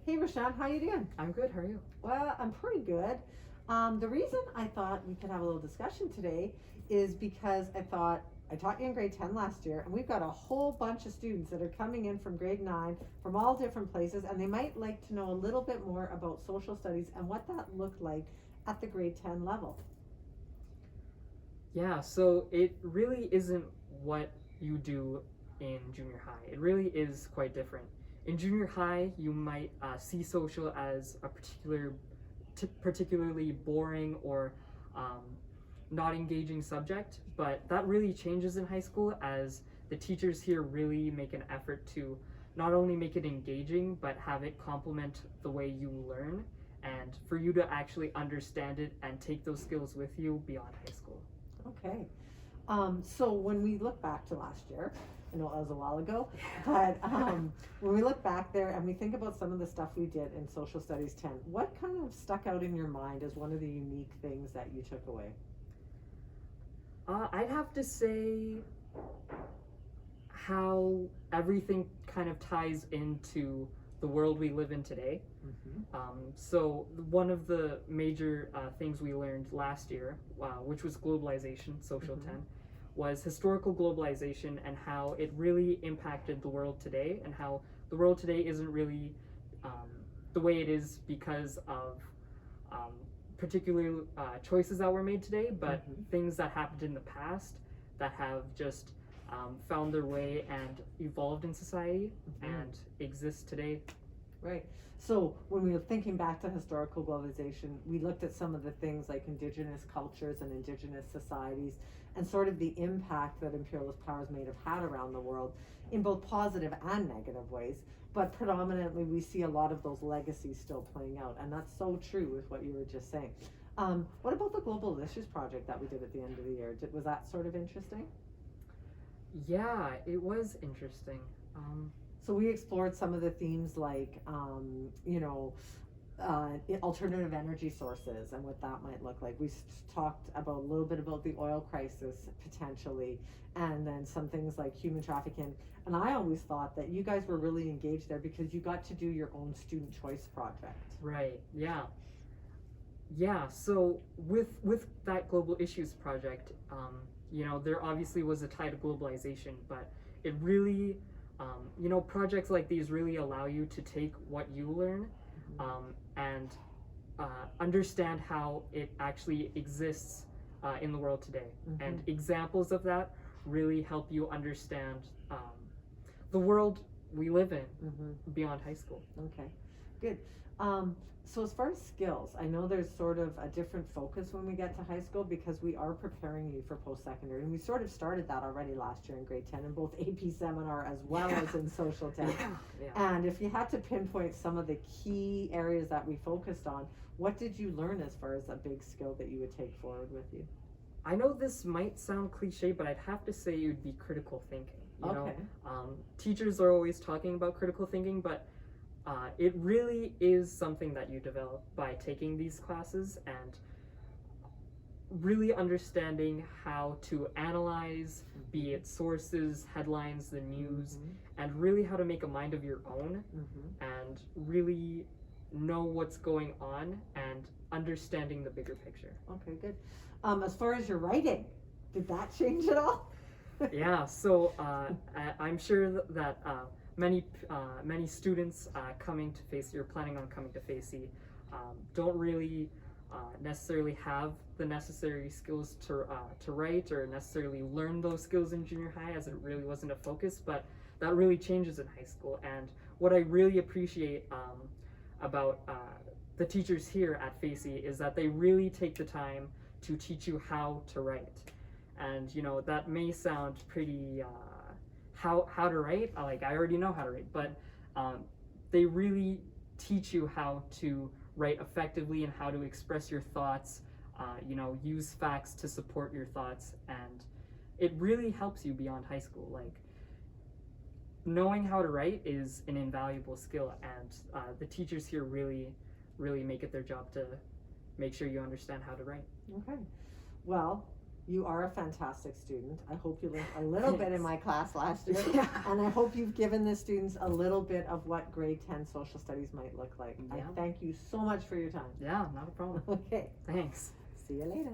Hey Rashawn, how you doing? I'm good. How are you? Well, I'm pretty good. The reason I thought we could have a little discussion today is because I taught you in grade 10 last year, and we've got a whole bunch of students that are coming in from grade 9 from all different places, and they might like to know a little bit more about social studies and what that looked like at the grade 10 level. Yeah, so it really isn't what you do in junior high. It really is quite different. In junior high, you might see social as a particularly boring or um, not engaging subject, but that really changes in high school as the teachers here really make an effort to not only make it engaging, but have it complement the way you learn and for you to actually understand it and take those skills with you beyond high school. Okay. So when we look back to last year, I know it was a while ago, but when we look back there and we think about some of the stuff we did in Social Studies 10, what kind of stuck out in your mind as one of the unique things that you took away? I'd have to say how everything kind of ties into the world we live in today. So one of the major things we learned last year, which was globalization, Social 10, was historical globalization and how it really impacted the world today, and how the world today isn't really the way it is because of particular choices that were made today, but things that happened in the past that have just found their way and evolved in society and exist today. Right. So when we were thinking back to historical globalization, we looked at some of the things like indigenous cultures and indigenous societies and sort of the impact that imperialist powers may have had around the world in both positive and negative ways. But predominantly we see a lot of those legacies still playing out, and that's so true with what you were just saying. What about the Global Issues project that we did at the end of the year? Was that sort of interesting? Yeah, it was interesting. So we explored some of the themes like, alternative energy sources and what that might look like. We talked about a little bit about the oil crisis potentially, and then some things like human trafficking. And I always thought that you guys were really engaged there because you got to do your own student choice project. Right. Yeah. Yeah. So with that Global Issues project, there obviously was a tie to globalization, but it really projects like these really allow you to take what you learn and understand how it actually exists in the world today. And examples of that really help you understand the world we live in beyond high school. Okay, good. So as far as skills, I know there's sort of a different focus when we get to high school because we are preparing you for post-secondary, and we sort of started that already last year in grade 10 in both AP seminar as well as in social 10. And if you had to pinpoint some of the key areas that we focused on, what did you learn as far as a big skill that you would take forward with you? I know this might sound cliche, but I'd have to say it would be critical thinking. Teachers are always talking about critical thinking, but it really is something that you develop by taking these classes and really understanding how to analyze, be it sources, headlines, the news, and really how to make a mind of your own and really know what's going on and understanding the bigger picture. Okay, good. As far as your writing, did that change at all? Yeah, so I'm sure that many students coming to Facey or planning on coming to Facey don't really necessarily have the necessary skills to write or necessarily learn those skills in junior high, as it really wasn't a focus, but that really changes in high school. And what I really appreciate about the teachers here at Facey is that they really take the time to teach you how to write. And that may sound pretty how to write, like I already know how to write, but they really teach you how to write effectively and how to express your thoughts, use facts to support your thoughts, and it really helps you beyond high school. Like, knowing how to write is an invaluable skill, and the teachers here really make it their job to make sure you understand how to write. Okay. Well, You are a fantastic student. I hope you learned a little bit in my class last year. Yeah. And I hope you've given the students a little bit of what grade 10 social studies might look like. Yeah. I thank you so much for your time. Yeah, not a problem. Okay. Thanks. See you later.